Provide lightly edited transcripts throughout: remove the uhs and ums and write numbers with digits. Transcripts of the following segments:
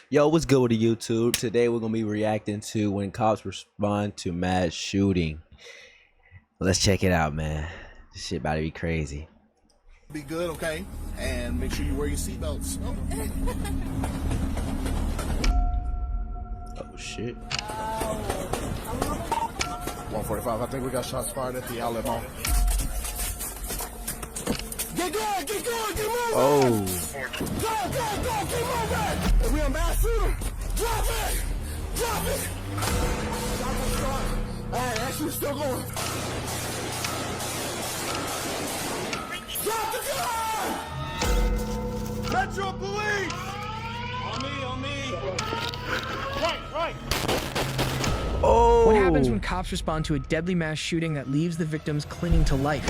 Yo, what's good with the YouTube? Today we're gonna be reacting to when cops respond to mass shooting. Let's check it out, man. This shit about to be crazy. Be good, okay? And make sure you wear your seatbelts. Oh shit. 145, I think we got shots fired at the outlet mall. Get going, get moving! Oh. Go, keep moving! If we a mass shooter, drop it! Alright, actually still going. Drop the gun! Metro Police! On me. Right. Oh. What happens when cops respond to a deadly mass shooting that leaves the victims clinging to life?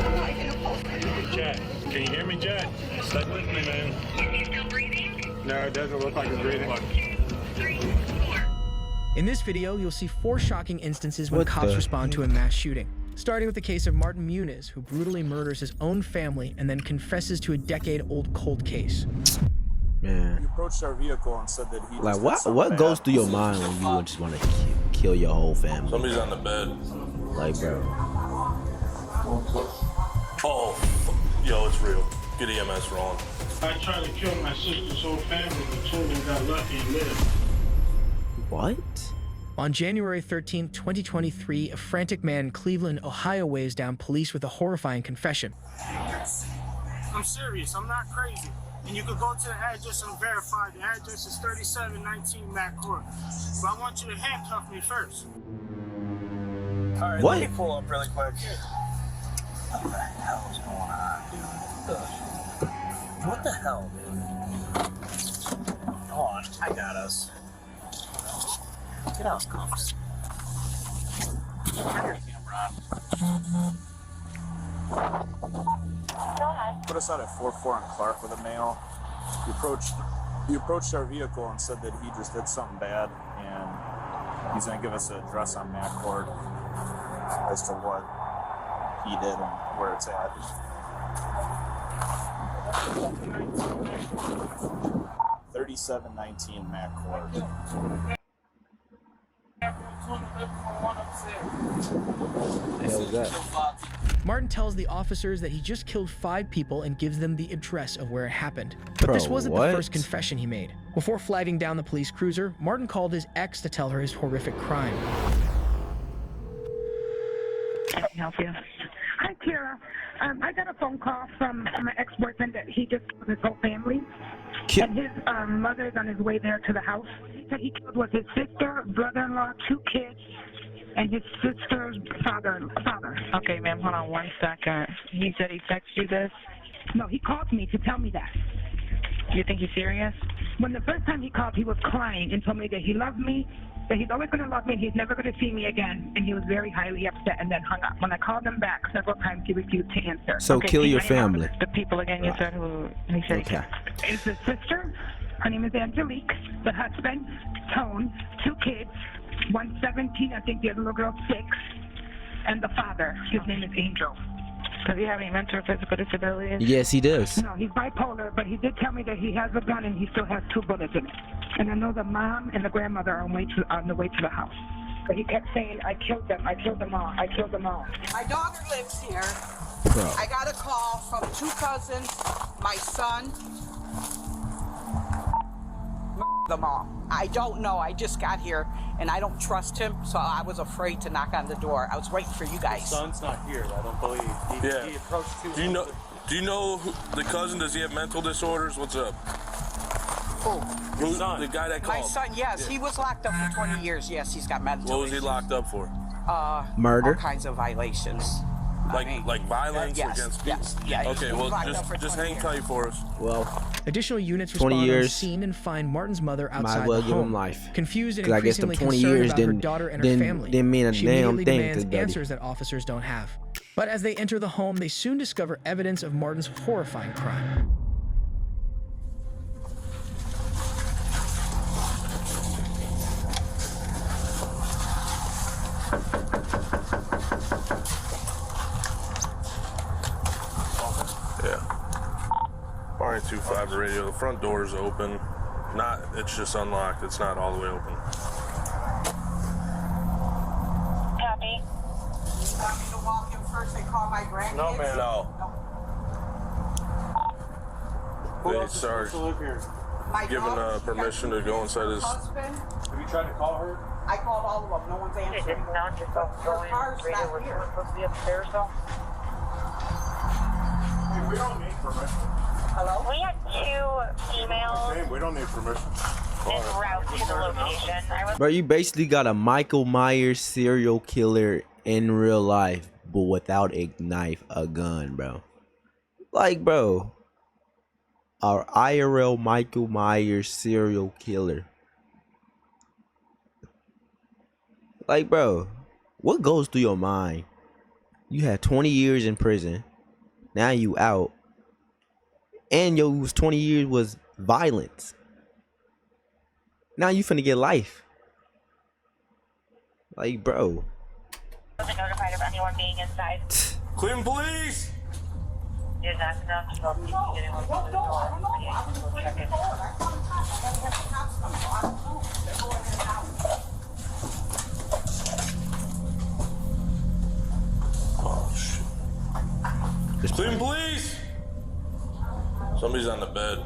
Jet, can you hear me, Jet? Stuck with me, man. Is he still breathing? No, it doesn't look like he's breathing. 3, 4. In this video, you'll see 4 shocking instances when What cops the respond to a mass shooting. Starting with the case of Martin Muniz, who brutally murders his own family and then confesses to a decade-old cold case. Man. He approached our vehicle and said that he Like just did what something goes bad. through your mind when you just want to kill your whole family? Somebody's on the bed. Like, bro. Oh, yo, it's real. Get EMS wrong. I tried to kill my sister's whole family, but 2 of them got lucky and lived. What? On January 13, 2023, a frantic man in Cleveland, Ohio weighs down police with a horrifying confession. I'm serious, I'm not crazy. And you could go to the address and verify. The address is 3719 Mac Court. But I want you to handcuff me first. All right, What? let me pull up really quick. What the hell is going on, dude? What the hell, dude? Hold on, I got us. Get out, cuffs. Turn your camera on. Put us out at 44 and Clark with a male. He approached our vehicle and said that he just did something bad, and he's gonna give us an address on Mac Court as to what he did and where it's at. 3719 Mac Court. The hell is that? Martin tells the officers that he just killed 5 people and gives them the address of where it happened. But this Bro, wasn't what? the first confession he made. Before flagging down the police cruiser, Martin called his ex to tell her his horrific crime. Can I help you? Hi, Kira. I got a phone call from my ex-boyfriend that he just killed his whole family. And his mother's on his way there to the house. He said he killed was his sister, brother-in-law, 2 kids, and his sister's father. Okay, ma'am, hold on 1 second. He said he texted you this? No, he called me to tell me that. You think he's serious? When the first time he called, he was crying and told me that he loved me, that he's always going to love me, and he's never going to see me again, and he was very highly upset and then hung up. When I called him back several times, he refused to answer. So Okay, kill can your you name family. The people again you said who he said Okay. It's his sister. Her name is Angelique. The husband, Tone. 2 kids. 1 17, I think the other little girl 6. And the father, his name is Angel. Does he have any mental or physical disabilities? Yes, he does. No, he's bipolar, but he did tell me that he has a gun and he still has 2 bullets in it. And I know the mom and the grandmother are on the way to the house. But he kept saying, I killed them all. My daughter lives here. Bro. I got a call from 2 cousins, my son, them all. I don't know. I just got here and I don't trust him, so I was afraid to knock on the door. I was waiting for you guys. Son's not here, I don't believe. Yeah. He approached 2. Do you know the cousin? Does he have mental disorders? What's up? Who? Son. The guy that My called. son, yes. He was locked up for 20 years. Yes, he's got mental What was he issues. locked up for? Murder? All kinds of violations. Like violence yes, against people? yes, yeah. Okay, he was well, locked up for just 20 hang years. tight for us. Well, Additional units 20 respond on years. scene and find Martin's mother Might outside as well the give home. him life. Confused and 'Cause I guess them increasingly 20 concerned years about her didn't- daughter and her didn't- family. didn't mean a She damn immediately thing demands to Daddy. answers that officers don't have. But as they enter the home, they soon discover evidence of Martin's horrifying crime. Yeah. 5 radio. The front door is open. Not, it's just unlocked. It's not all the way open. Copy. You want me to walk in first and call my grandkids? No, man. No. They start giving permission to go inside his. Husband. Have you tried to call her? I called all of them. No one's answering. Her car's not here. Supposed to be upstairs though. Hey, we don't need permission. Hello? We had 2 emails Hey, we don't need permission. en route to the location. I was Bro, you basically got a Michael Myers serial killer in real life, but without a knife, a gun, bro. Like, bro, our IRL Michael Myers serial killer. Like, bro, what goes through your mind? You had 20 years in prison. Now you out. And your 20 years was violence. Now you finna get life. Like, bro. wasn't notified of anyone being inside. Cleveland Police! You're not enough to help people get anyone through the door. Yeah, we'll check it. Oh, shit. Cleveland Police! Somebody's on the bed.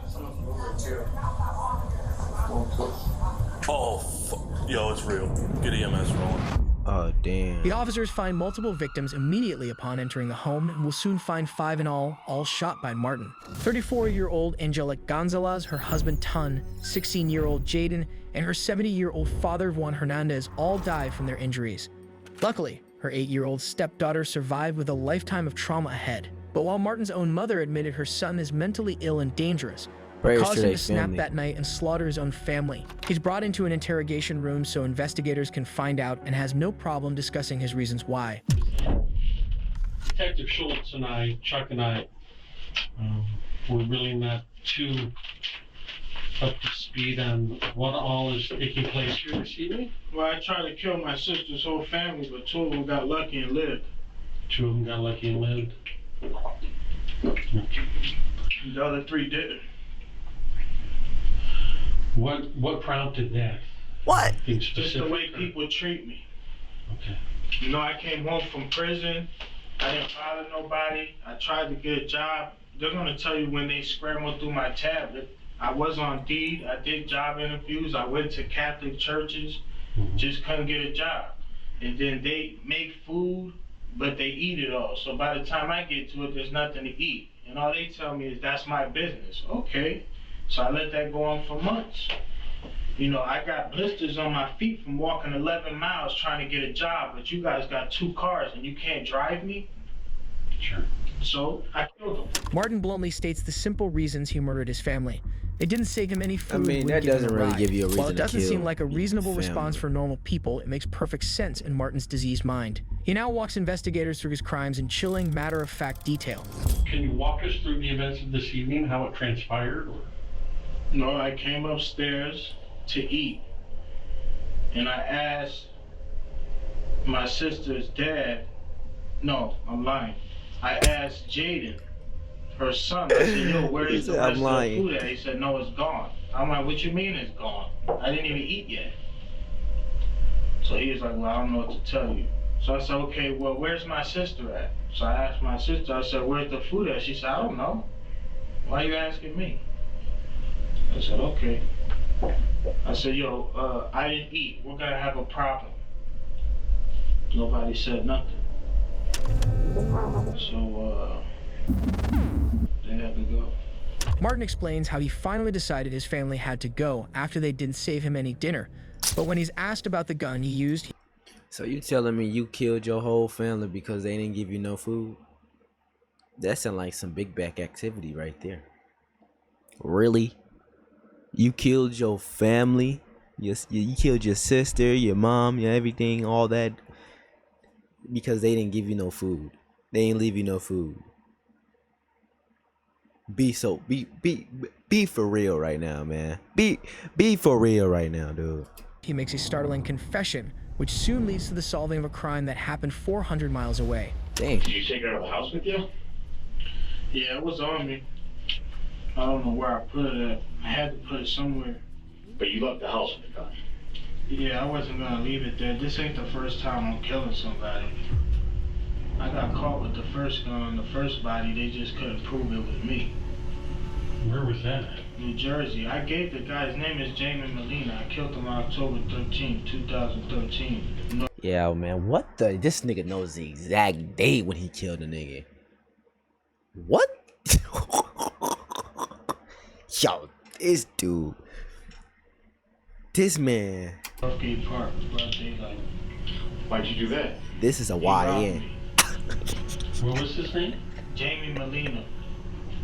Oh, fuck. Yo, it's real. Get EMS rolling. Oh, damn. The officers find multiple victims immediately upon entering the home and will soon find 5 in all shot by Martin. 34-year-old Angelique Gonzalez, her husband Tun, 16-year-old Jaden, and her 70-year-old father Juan Hernandez all died from their injuries. Luckily, her 8-year-old stepdaughter survived with a lifetime of trauma ahead. But while Martin's own mother admitted her son is mentally ill and dangerous, Prayers caused to him their to snap family. that night and slaughter his own family. He's brought into an interrogation room so investigators can find out and has no problem discussing his reasons why. Detective Schultz and I, Chuck and I, were really not too up to speed on what all is taking place here this evening. Well, I tried to kill my sister's whole family, but 2 of them got lucky and lived. 2 of them got lucky and lived. The other 3 didn't. What prompted that? What? Being Just the specific, way or- people treat me. Okay. You know, I came home from prison. I didn't bother nobody. I tried to get a job. They're gonna tell you when they scrambled through my tablet. I was on deed. I did job interviews. I went to Catholic churches. Just couldn't get a job. And then they make food, but they eat it all. So by the time I get to it, there's nothing to eat. And all they tell me is that's my business. Okay. So I let that go on for months. You know, I got blisters on my feet from walking 11 miles trying to get a job, but you guys got 2 cars and you can't drive me? Sure. So I killed him. Martin bluntly states the simple reasons he murdered his family. They didn't save him any food. mean, wouldn't that give him doesn't a really ride. give you a While reason it to doesn't seem kill like a reasonable family. response for normal people, it makes perfect sense in Martin's diseased mind. He now walks investigators through his crimes in chilling, matter-of-fact detail. Can you walk us through the events of this evening, how it transpired? Or? No, I came upstairs to eat. And I asked my sister's dad, no, I'm lying. I asked Jaden, her son, I said, yo, where He is the said, rest "I'm of the lying." food at? He said, no, it's gone. I'm like, what you mean it's gone? I didn't even eat yet. So he was like, well, I don't know what to tell you. So I said, okay, well, where's my sister at? So I asked my sister, I said, where's the food at? She said, I don't know. Why are you asking me? I said, okay. I said, yo, I didn't eat. We're gonna have a problem. Nobody said nothing. So, they had to go. Martin explains how he finally decided his family had to go after they didn't save him any dinner. But when he's asked about the gun he used, So you telling me you killed your whole family because they didn't give you no food? That sounds like some big back activity right there. Really? You killed your family? You killed your sister, your mom, your everything, all that because they didn't give you no food. They didn't leave you no food. Be for real right now, man. Be for real right now, dude. he makes a startling confession, which soon leads to the solving of a crime that happened 400 miles away. Dang. Did you take it out of the house with you? Yeah, it was on me. I don't know where I put it at. I had to put it somewhere. But you left the house with the gun. Yeah, I wasn't gonna leave it there. This ain't the first time I'm killing somebody. I got caught with the first gun on the first body. They just couldn't prove it was me. Where was that at? New Jersey. I gave the guy's name is Jamie Molina. I killed him on October 13, 2013. Yeah, man, what the? This nigga knows the exact date when he killed a nigga. What? Yo, this dude. This man. Northgate Park, broad daylight. Why'd you do that? This is a YN. What was his name? Jamie Molina.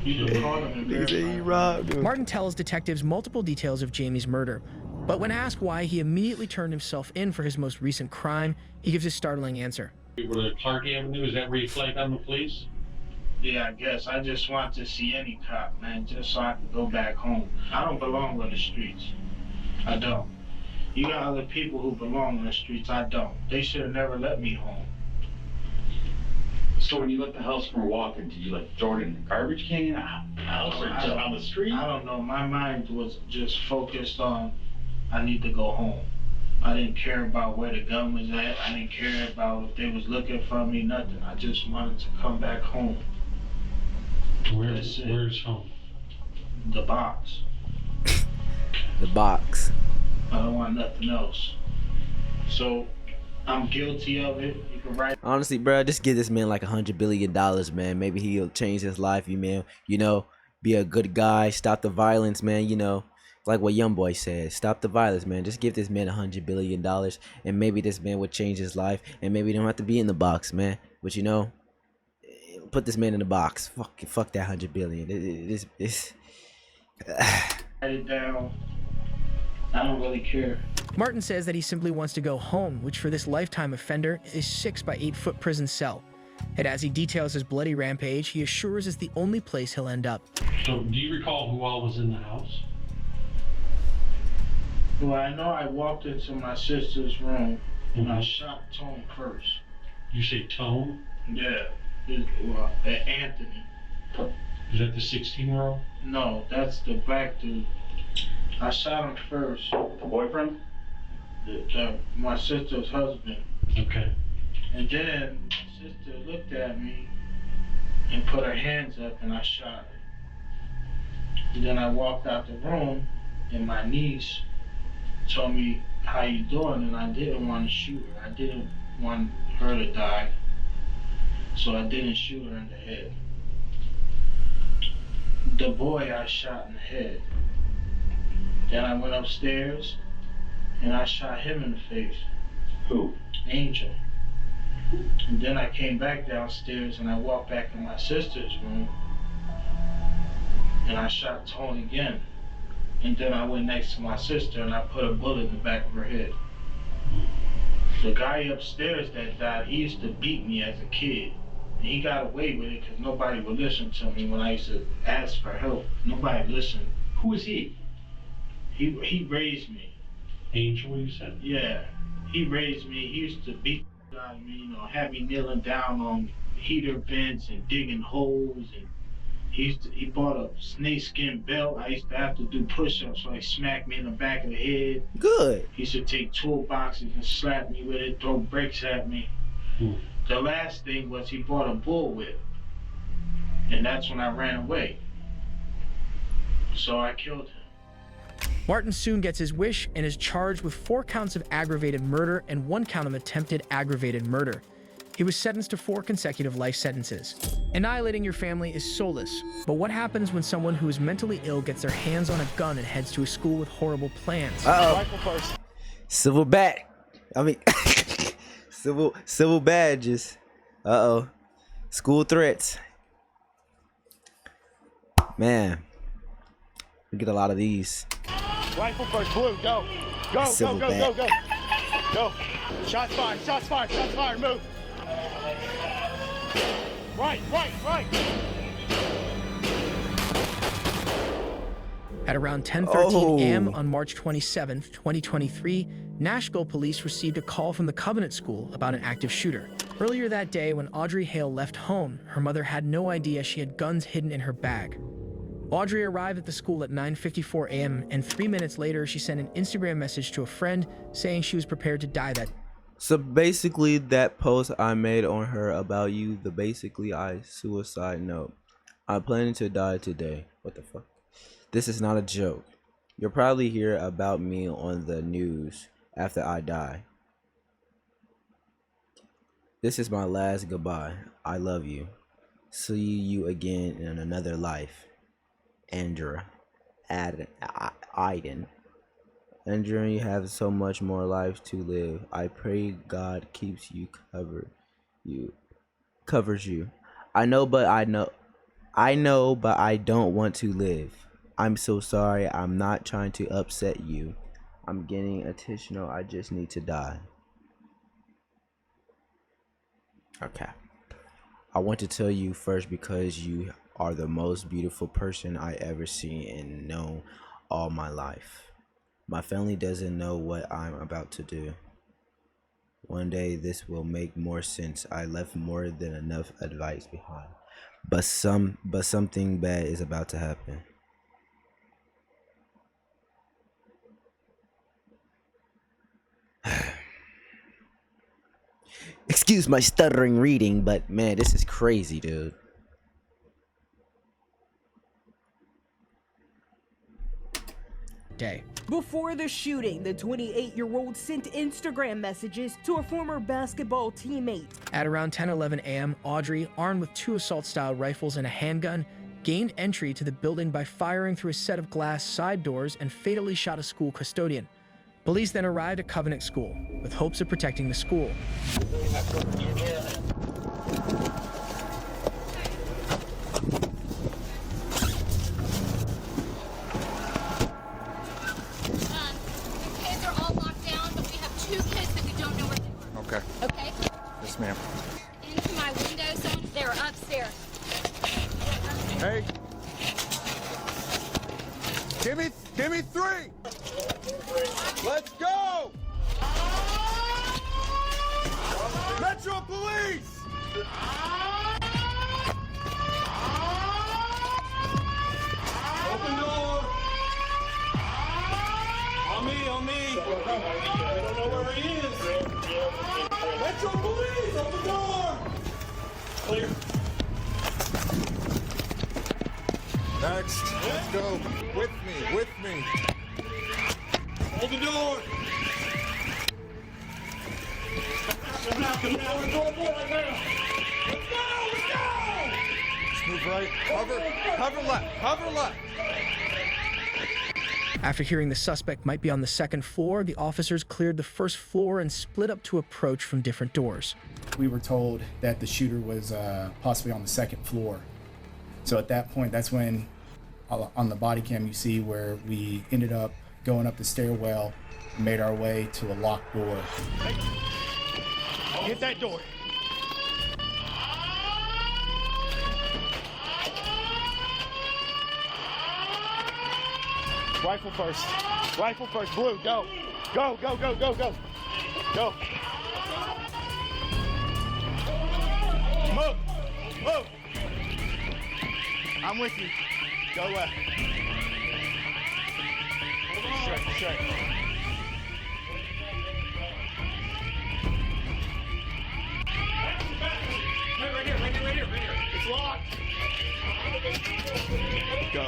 You should call him and Martin tells detectives multiple details of Jamie's murder, but when asked why he immediately turned himself in for his most recent crime, he gives a startling answer. You were at Clark Avenue, is that where you flagged on the police? Yeah, I guess. I just want to see any cop, man, just so I can go back home. I don't belong on the streets. I don't. You got other people who belong on the streets. I don't. They should have never let me home. So when you left the house for walking, did you like throw it in the garbage can, house, or just on the street? I don't know. My mind was just focused on, I need to go home. I didn't care about where the gun was at. I didn't care about if they was looking for me, nothing. I just wanted to come back home. Where's home? The box. The box. I don't want nothing else. So, I'm guilty of it. You can write. Honestly, bro, just give this man like $100 billion, man. Maybe he'll change his life, man. You know, be a good guy, stop the violence, man. You know, like what YoungBoy said, stop the violence, man. Just give this man $100 billion, and maybe this man would change his life, and maybe he don't have to be in the box, man. But you know, put this man in the box. Fuck that $100 billion. Write it down. I don't really care. Martin says that he simply wants to go home, which for this lifetime offender is 6 by 8 foot prison cell. And as he details his bloody rampage, he assures it's the only place he'll end up. So, do you recall who all was in the house? Well, I know I walked into my sister's room and I shot Tone first. You say Tone? Yeah, Anthony. Is that the 16-year-old? No, that's the black dude. I shot him first. The boyfriend? My sister's husband. Okay. And then my sister looked at me and put her hands up and I shot her. And then I walked out the room and my niece told me, how you doing? And I didn't want to shoot her. I didn't want her to die. So I didn't shoot her in the head. The boy I shot in the head. Then I went upstairs and I shot him in the face. Who? Angel. And then I came back downstairs and I walked back in my sister's room and I shot Tone again. And then I went next to my sister and I put a bullet in the back of her head. The guy upstairs that died, he used to beat me as a kid. And he got away with it because nobody would listen to me when I used to ask for help. Nobody listened. Who is he? He raised me. Angel, you said? Yeah. He raised me. He used to beat out of me, you know, have me kneeling down on heater vents and digging holes. And he bought a snakeskin belt. I used to have to do push-ups, so he smacked me in the back of the head. Good. He used to take toolboxes and slap me with it, throw bricks at me. The last thing was he bought a bullwhip. And that's when I ran away. So I killed him. Martin soon gets his wish and is charged with 4 counts of aggravated murder and 1 count of attempted aggravated murder. He was sentenced to 4 consecutive life sentences. Annihilating your family is soulless, but what happens when someone who is mentally ill gets their hands on a gun and heads to a school with horrible plans? Civil bat. I mean, civil badges. School threats. Man, we get a lot of these. Rifle first, blue, go. Go, Civil go, go, go, go. Go. Shots fired, shots fired, shots fired, move. Right. At around 10:13 a.m. on March 27, 2023, Nashville police received a call from the Covenant School about an active shooter. Earlier that day, when Audrey Hale left home, her mother had no idea she had guns hidden in her bag. Audrey arrived at the school at 9:54 a.m. and 3 minutes later, she sent an Instagram message to a friend saying she was prepared to die that. So basically, that post I made on her about you, the basically I suicide note. I'm planning to die today. What the fuck? This is not a joke. You'll probably hear about me on the news after I die. This is my last goodbye. I love you. See you again in another life. Andra. Aiden. Andra, you have so much more life to live. I pray God keeps you covered. Covers you. I know, but I don't want to live. I'm so sorry. I'm not trying to upset you. I'm getting attentional. I just need to die. Okay. I want to tell you first because you are the most beautiful person I ever seen and known all my life. My family doesn't know what I'm about to do. One day this will make more sense. I left more than enough advice behind. But something bad is about to happen. Excuse my stuttering reading, but man, this is crazy, dude. Day. Before the shooting, the 28-year-old sent Instagram messages to a former basketball teammate. At around 10:11 a.m., Audrey, armed with 2 assault-style rifles and a handgun, gained entry to the building by firing through a set of glass side doors and fatally shot a school custodian. Police then arrived at Covenant School with hopes of protecting the school. Okay. Okay. Yes, ma'am. Into my window, someone's there upstairs. Hey. Give me 3. Let's go. Metro Police. Open door. On me. We don't know where he is. Metro Police, open door! Clear. Next, let's go. With me. Hold the door. Come out right now. Let's go! Let's move right. Cover left. After hearing the suspect might be on the second floor, the officers cleared the first floor and split up to approach from different doors. We were told that the shooter was possibly on the second floor. So at that point, that's when on the body cam you see where we ended up going up the stairwell and made our way to a locked door. Hit that door. Rifle first, blue, go. Go. Move. I'm with you. Go left. Straight. Right here. It's locked. Go. Go.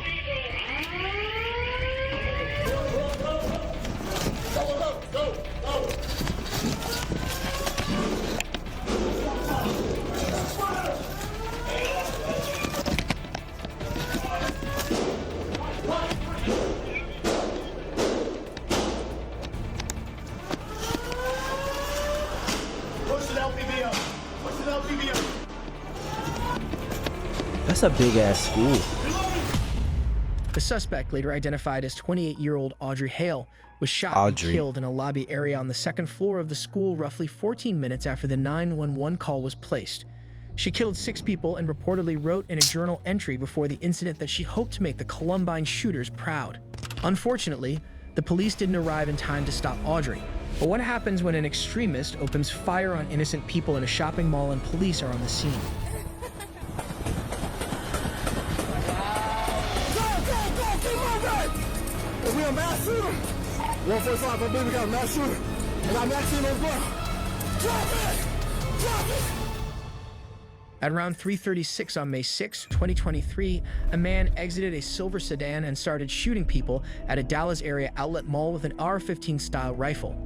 Push the LPV up. That's a big ass school. The suspect, later identified as 28-year-old Audrey Hale, was shot and killed in a lobby area on the second floor of the school roughly 14 minutes after the 911 call was placed. She killed 6 people and reportedly wrote in a journal entry before the incident that she hoped to make the Columbine shooters proud. Unfortunately, the police didn't arrive in time to stop Audrey. But what happens when an extremist opens fire on innocent people in a shopping mall and police are on the scene? shooter. 145, I believe we got a mass shooter. And I'm actually on the ground. Drop it! Drop it! At around 3:36 on May 6, 2023, a man exited a silver sedan and started shooting people at a Dallas area outlet mall with an AR-15 style rifle.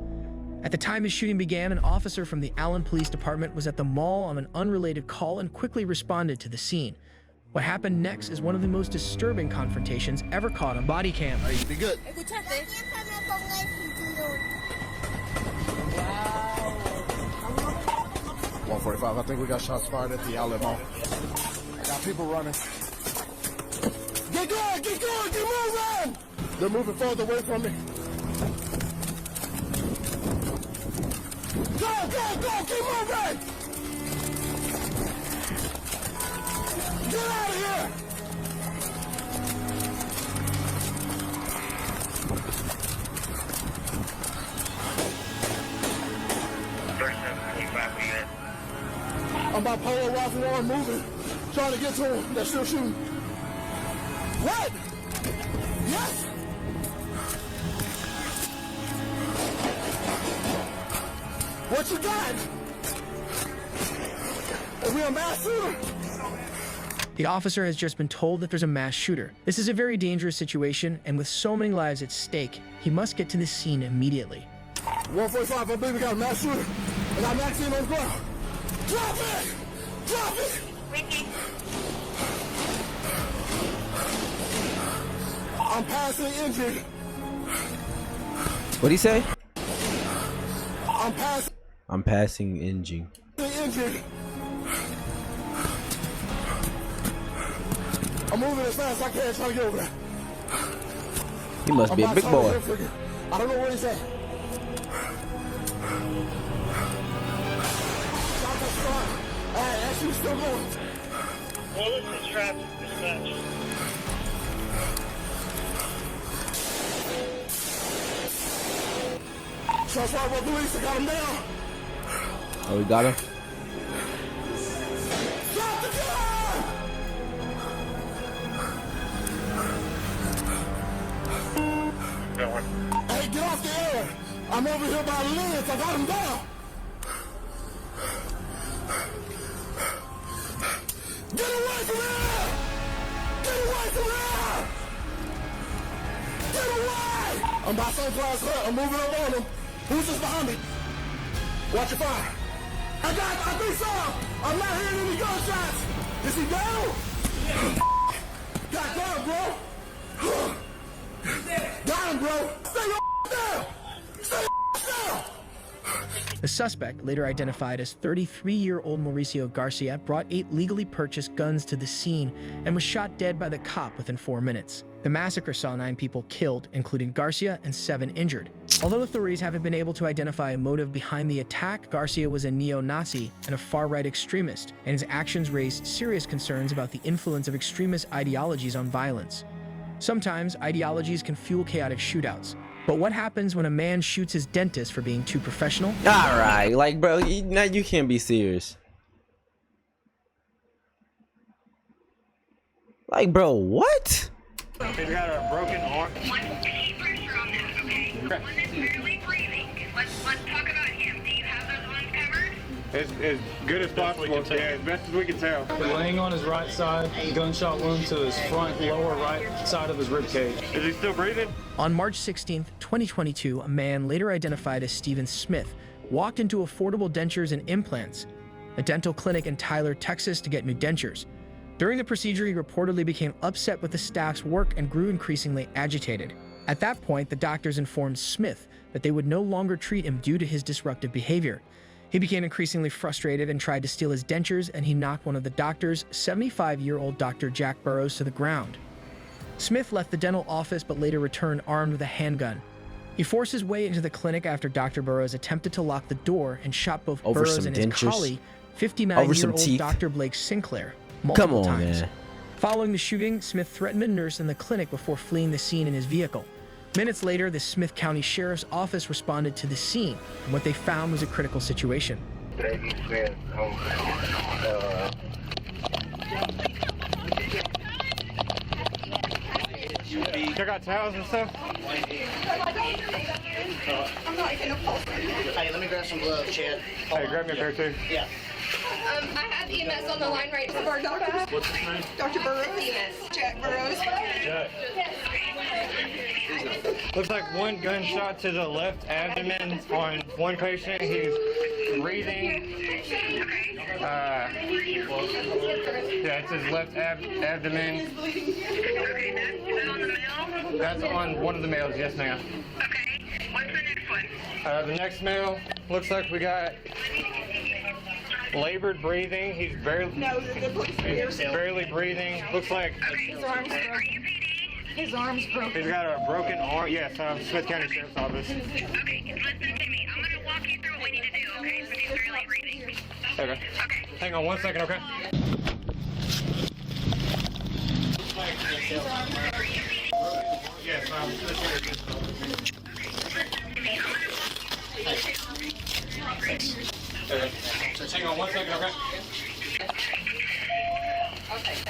At the time his shooting began, an officer from the Allen Police Department was at the mall on an unrelated call and quickly responded to the scene. What happened next is one of the most disturbing confrontations ever caught on body cam. Hey, you be good. 145, I think we got shots fired at the outlet mall. I got people running. Get going, get moving! They're moving further away from me. Go, keep moving! Get out of here! I'm bipolar rifle arm moving. Trying to get to him. They're still shooting. What? Yes? What you got? Are we a mass shooter? The officer has just been told that there's a mass shooter. This is a very dangerous situation, and with so many lives at stake, he must get to the scene immediately. 145, I believe we got a mass shooter. And I'm actually on the ground. Drop it! Drop it! I'm passing injured. What'd he say? I'm passing injured. Injured. I'm moving as fast as I can trying to get over there. He must be a big boy. I don't know where he's at. Alright, actually still going. Well, this is traffic dispatch. Shots fired by police, I got him down. Oh, we got him? Drop the gun! Hey, get off the air! I'm over here by the lids, I got him down! Get away from here! Get away from here! Get away! I'm by Sunflower's hut. I'm moving up on him. Who's just behind me? Watch your fire. I think so! I'm not hearing any gunshots! Is he down? God damn, bro! Got him, bro! Stay your down! Stay your down! The suspect, later identified as 33-year-old Mauricio Garcia, brought 8 legally purchased guns to the scene and was shot dead by the cop within 4 minutes. The massacre saw 9 people killed, including Garcia, and 7 injured. Although authorities haven't been able to identify a motive behind the attack, Garcia was a neo-Nazi and a far-right extremist, and his actions raised serious concerns about the influence of extremist ideologies on violence. Sometimes, ideologies can fuel chaotic shootouts. But what happens when a man shoots his dentist for being too professional? Alright, like, bro, now you can't be serious. Like, bro, what? He's got a broken arm. Keep pressure on that, okay? One that's barely breathing. Let's talk about him. Do you have those ones covered? As good as possible, yeah, as best as we can tell. Laying on his right side, gunshot wound to his front lower right side of his rib cage. Is he still breathing? On March 16, 2022, a man later identified as Stephen Smith walked into Affordable Dentures and Implants, a dental clinic in Tyler, Texas, to get new dentures. During the procedure, he reportedly became upset with the staff's work and grew increasingly agitated. At that point, the doctors informed Smith that they would no longer treat him due to his disruptive behavior. He became increasingly frustrated and tried to steal his dentures, and he knocked one of the doctors, 75-year-old Dr. Jack Burrows, to the ground. Smith left the dental office but later returned armed with a handgun. He forced his way into the clinic after Dr. Burrows attempted to lock the door and shot both Over Burrows some and his dentures? colleague, Over some 59-year-old teeth? Dr. Blake Sinclair, Come multiple on, times. man. Following the shooting, Smith threatened a nurse in the clinic before fleeing the scene in his vehicle. Minutes later, the Smith County Sheriff's Office responded to the scene, and what they found was a critical situation. Check out towels and stuff. Hey, let me grab some gloves, Chad. Hey, grab me a pair too. Yeah. I have EMS on the line right now. Our doctor. What's his name? Dr. Burrows. EMS. Jack Burrows. Jack. Looks like one gunshot to the left abdomen on one patient. He's breathing. Yeah, it's his left abdomen. That's on one of the males, yes ma'am. Okay, what's the next one? The next male looks like we got labored breathing. He's barely breathing. Looks like His arm's broken. His arm's broken. he's got a broken arm. Yes, Smith County Sheriff's Office. Okay, listen to me. I'm going to walk you through what we need to do, okay? So he's barely breathing. Okay. Hang on 1 second, okay? Yes, hang on 1 second, okay?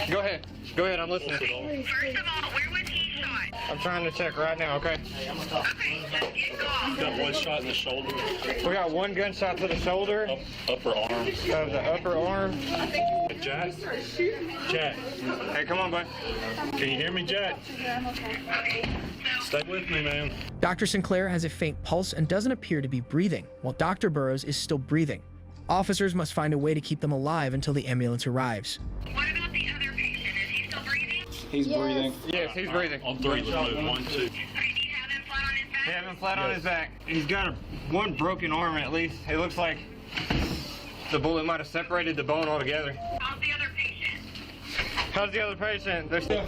Go ahead. Go ahead, I'm listening. First of all, where was he shot? I'm trying to check right now, okay? Got one shot in the shoulder. We got one gunshot to the shoulder. Upper arm. Of the upper arm. Jack? Jack. Hey, come on, bud. Can you hear me, Jack? Stay with me, man. Dr. Sinclair has a faint pulse and doesn't appear to be breathing, while Dr. Burrows is still breathing. Officers must find a way to keep them alive until the ambulance arrives. What about the other patient? Is he still breathing? He's breathing. Yes, he's breathing. On three, let's move. 1, 2. He have him flat on his back. He's got one broken arm at least. It looks like the bullet might have separated the bone altogether. How's the other patient? How's the other patient? They're still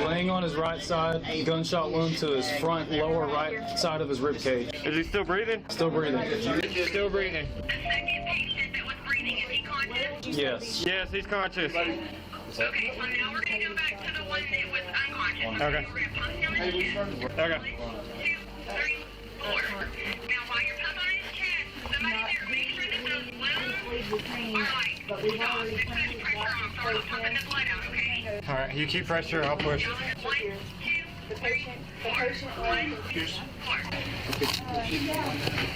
Laying on his right side, gunshot wound to his front lower right side of his rib cage. Is he still breathing? Still breathing. Still breathing. The second patient that was breathing, is he conscious? Yes. Yes, he's conscious. Okay, so now we're going to go back to the one that was unconscious. Okay. We're going to pump him in the chest. Okay. 1, 2, 3, 4. Now, while you're pumping on his chest, somebody there, make sure that those wounds are like soft. Push pressure on, so we're pumping the blood out, okay? All right, you keep pressure, I'll push. 1, 2, 3, 4. 1, 2, 4.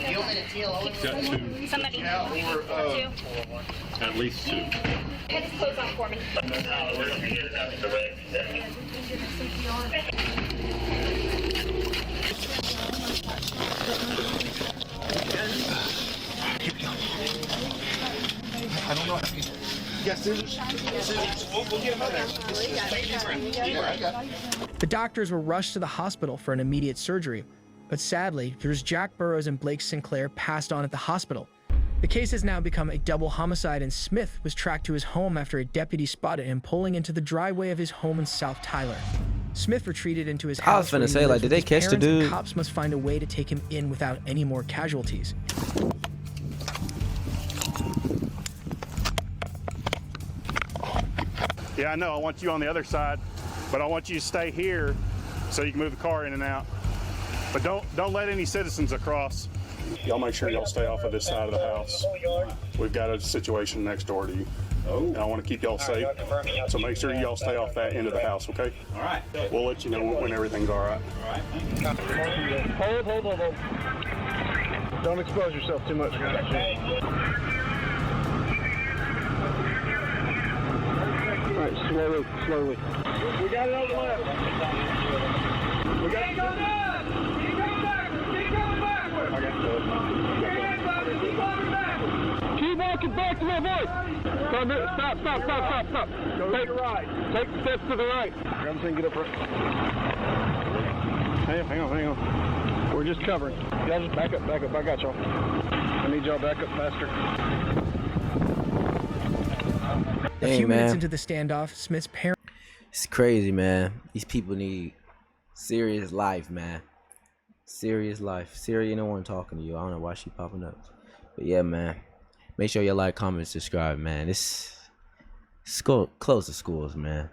You want me to tell all of Got 2. Somebody. Or, Two. at least 2. Head his clothes on for me. I don't know. You got scissors? Scissors. We'll get them out there. The doctors were rushed to the hospital for an immediate surgery, but sadly, there's Jack Burrows and Blake Sinclair passed on at the hospital. The case has now become a double homicide, and Smith was tracked to his home after a deputy spotted him pulling into the driveway of his home in South Tyler. Smith retreated into his house. I was finna say, like, did they catch the dude? Cops must find a way to take him in without any more casualties. Yeah, I know. I want you on the other side, but I want you to stay here so you can move the car in and out. But don't let any citizens across. Y'all make sure y'all stay off of this side of the house. We've got a situation next door to you. And I want to keep y'all safe. So make sure y'all stay off that end of the house, okay? All right. We'll let you know when everything's all right. All right. Hold. Don't expose yourself too much, guys. All right, slowly. We got it on the left. We got it. Keep going backwards. Keep walking back to my voice. Stop. Go to the right. Take steps to the right. Grab thing, get up front. Hang on. We're just covering. Y'all just back up. I got y'all. I need y'all back up faster. A few minutes into the standoff, Smith's parents... It's crazy, man. These people need serious life, man. Serious life. Siri ain't no one talking to you. I don't know why she popping up. But yeah, man. Make sure you like, comment, subscribe, man. Close the schools, man.